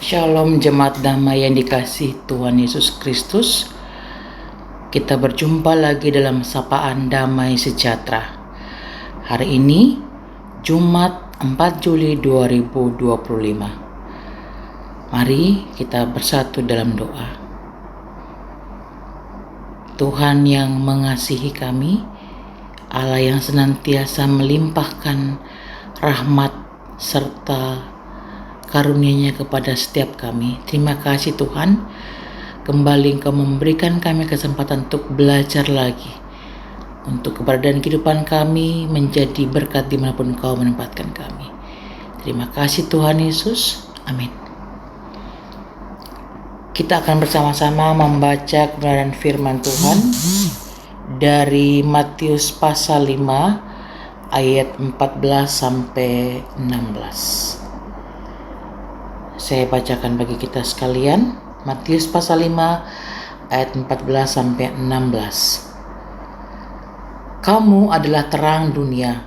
Shalom jemaat damai yang dikasihi Tuhan Yesus Kristus. Kita berjumpa lagi dalam sapaan damai sejahtera. Hari ini Jumat 4 Juli 2025. Mari kita bersatu dalam doa. Tuhan yang mengasihi kami, Allah yang senantiasa melimpahkan rahmat serta karunia-Nya kepada setiap kami. Terima kasih Tuhan, kembali Engkau memberikan kami kesempatan untuk belajar lagi, untuk keberadaan kehidupan kami menjadi berkat dimanapun Engkau menempatkan kami. Terima kasih Tuhan Yesus, amin. Kita akan bersama-sama membaca kebenaran firman Tuhan dari Matius pasal 5 ayat 14 sampai 16. Saya bacakan bagi kita sekalian, Matius pasal 5 ayat 14 sampai 16. Kamu adalah terang dunia.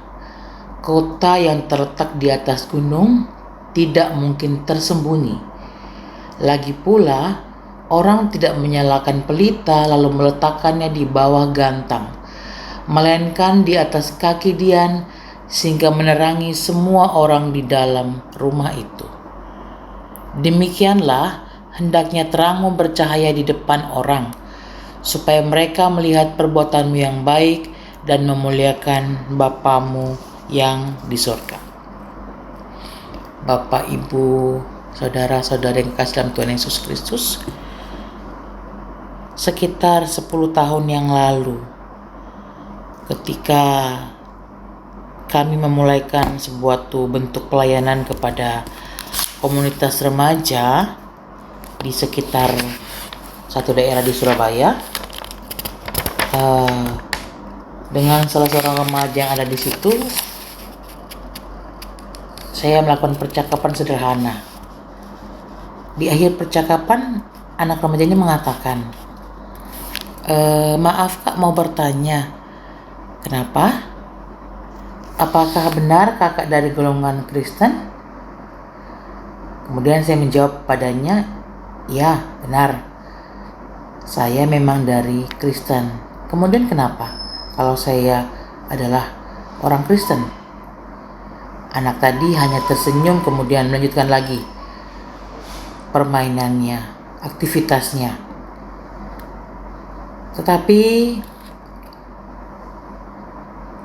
Kota yang terletak di atas gunung tidak mungkin tersembunyi. Lagi pula, orang tidak menyalakan pelita lalu meletakkannya di bawah gantang, melainkan di atas kaki dian sehingga menerangi semua orang di dalam rumah itu. Demikianlah hendaknya terangmu bercahaya di depan orang, supaya mereka melihat perbuatanmu yang baik dan memuliakan Bapamu yang di surga. Bapak, Ibu, saudara-saudara yang kasih dalam Tuhan Yesus Kristus, sekitar 10 tahun yang lalu, ketika kami memulaikan sebuah bentuk pelayanan kepada komunitas remaja di sekitar satu daerah di Surabaya, dengan salah seorang remaja yang ada di situ, saya melakukan percakapan sederhana. Di akhir percakapan, anak remaja ini mengatakan, maaf kak, mau bertanya, kenapa? Apakah benar kakak dari golongan Kristen? Kemudian saya menjawab padanya, ya benar, saya memang dari Kristen. Kemudian kenapa kalau saya adalah orang Kristen? Anak tadi hanya tersenyum kemudian melanjutkan lagi permainannya, aktivitasnya. Tetapi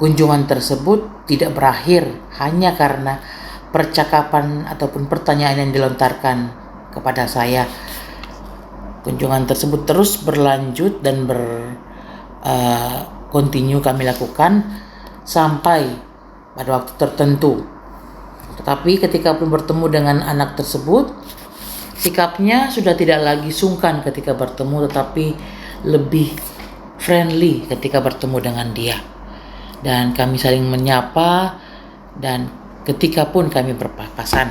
kunjungan tersebut tidak berakhir hanya karena percakapan ataupun pertanyaan yang dilontarkan kepada saya. Kunjungan tersebut terus berlanjut dan continue kami lakukan sampai pada waktu tertentu. Tetapi ketika pun bertemu dengan anak tersebut, sikapnya sudah tidak lagi sungkan ketika bertemu, tetapi lebih friendly ketika bertemu dengan dia. Dan kami saling menyapa, dan ketika pun kami berpapasan.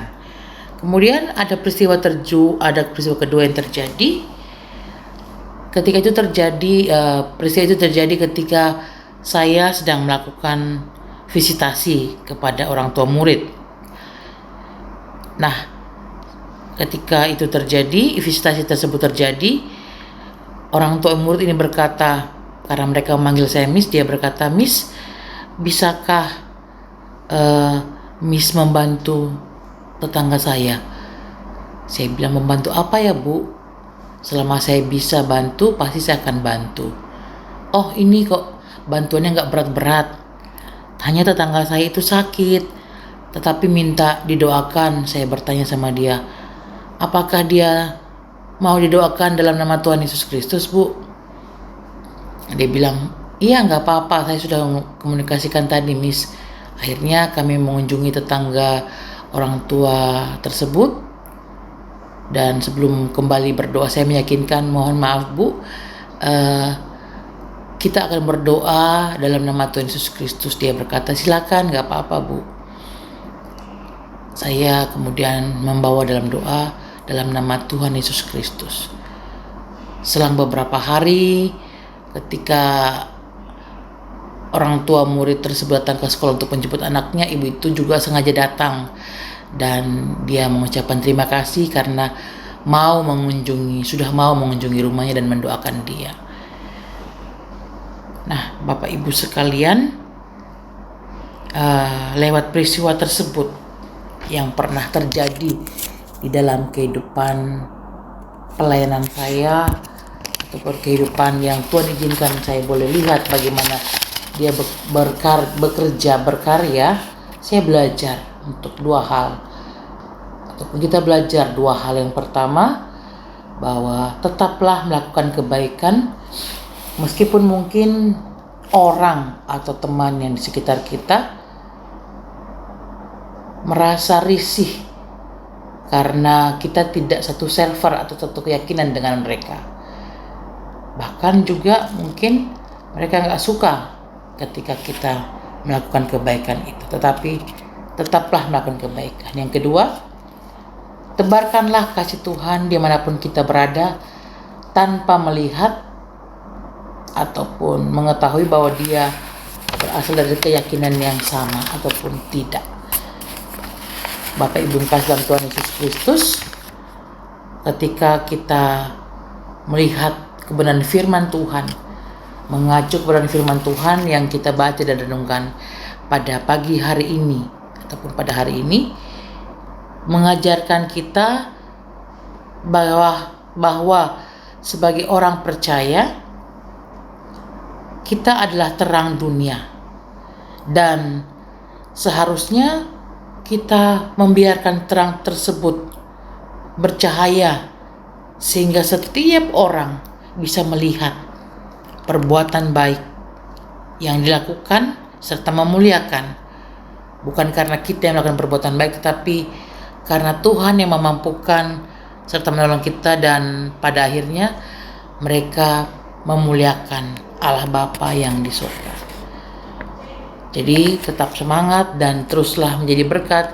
Kemudian ada peristiwa kedua yang terjadi. Ketika itu terjadi, peristiwa itu terjadi ketika saya sedang melakukan visitasi kepada orang tua murid. Nah, ketika itu terjadi, visitasi tersebut terjadi, orang tua murid ini berkata, karena mereka memanggil saya Miss, dia berkata, Miss, bisakah Miss membantu tetangga saya? Saya bilang, membantu apa ya Bu? Selama saya bisa bantu, pasti saya akan bantu. Oh, ini kok bantuannya gak berat-berat, hanya tetangga saya itu sakit, tetapi minta didoakan. Saya bertanya sama dia, apakah dia mau didoakan dalam nama Tuhan Yesus Kristus Bu? Dia bilang, iya gak apa-apa, saya sudah komunikasikan tadi Miss. Akhirnya kami mengunjungi tetangga orang tua tersebut, dan sebelum kembali berdoa saya meyakinkan, mohon maaf Bu, kita akan berdoa dalam nama Tuhan Yesus Kristus. Dia berkata, silakan, gak apa-apa Bu. Saya kemudian membawa dalam doa dalam nama Tuhan Yesus Kristus. Selang beberapa hari, ketika orang tua murid tersebut datang ke sekolah untuk menjemput anaknya, ibu itu juga sengaja datang dan dia mengucapkan terima kasih karena sudah mau mengunjungi rumahnya dan mendoakan dia. Nah, Bapak Ibu sekalian, lewat peristiwa tersebut yang pernah terjadi di dalam kehidupan pelayanan saya ataupun kehidupan yang Tuhan izinkan saya boleh lihat bagaimana dia berkarya, saya belajar untuk dua hal. Ataupun kita belajar dua hal. Yang pertama, bahwa tetaplah melakukan kebaikan meskipun mungkin orang atau teman yang di sekitar kita merasa risih karena kita tidak satu server atau satu keyakinan dengan mereka. Bahkan juga mungkin mereka gak suka ketika kita melakukan kebaikan itu, tetapi tetaplah melakukan kebaikan. Yang kedua, tebarkanlah kasih Tuhan dimanapun kita berada tanpa melihat ataupun mengetahui bahwa dia berasal dari keyakinan yang sama ataupun tidak. Bapak Ibu kasih dalam Tuhan Yesus Kristus, ketika kita melihat kebenaran firman Tuhan, mengacu kebenaran firman Tuhan yang kita baca dan renungkan pada pagi hari ini ataupun pada hari ini, mengajarkan kita bahwa sebagai orang percaya kita adalah terang dunia, dan seharusnya kita membiarkan terang tersebut bercahaya sehingga setiap orang bisa melihat perbuatan baik yang dilakukan serta memuliakan, bukan karena kita yang melakukan perbuatan baik, tetapi karena Tuhan yang memampukan serta menolong kita, dan pada akhirnya mereka memuliakan Allah Bapa yang di surga. Jadi tetap semangat dan teruslah menjadi berkat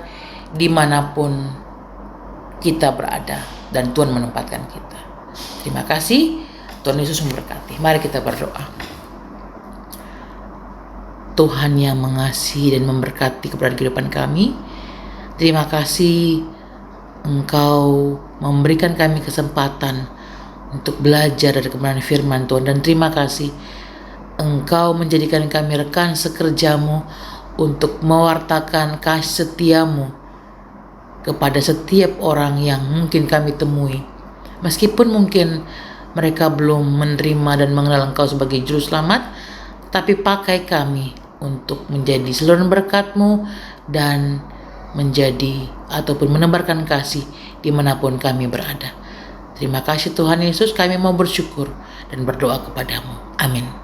dimanapun kita berada dan Tuhan menempatkan kita. Terima kasih, Tuhan Yesus memberkati. Mari kita berdoa. Tuhan yang mengasihi dan memberkati kepada kehidupan kami, terima kasih Engkau memberikan kami kesempatan untuk belajar dari kebenaran firman Tuhan, dan terima kasih Engkau menjadikan kami rekan sekerjamu untuk mewartakan kasih setiamu kepada setiap orang yang mungkin kami temui. Meskipun mungkin mereka belum menerima dan mengenal Engkau sebagai Juru Selamat, tapi pakai kami untuk menjadi saluran berkat-Mu dan menjadi ataupun menebarkan kasih dimanapun kami berada. Terima kasih Tuhan Yesus, kami mau bersyukur dan berdoa kepadamu. Amin.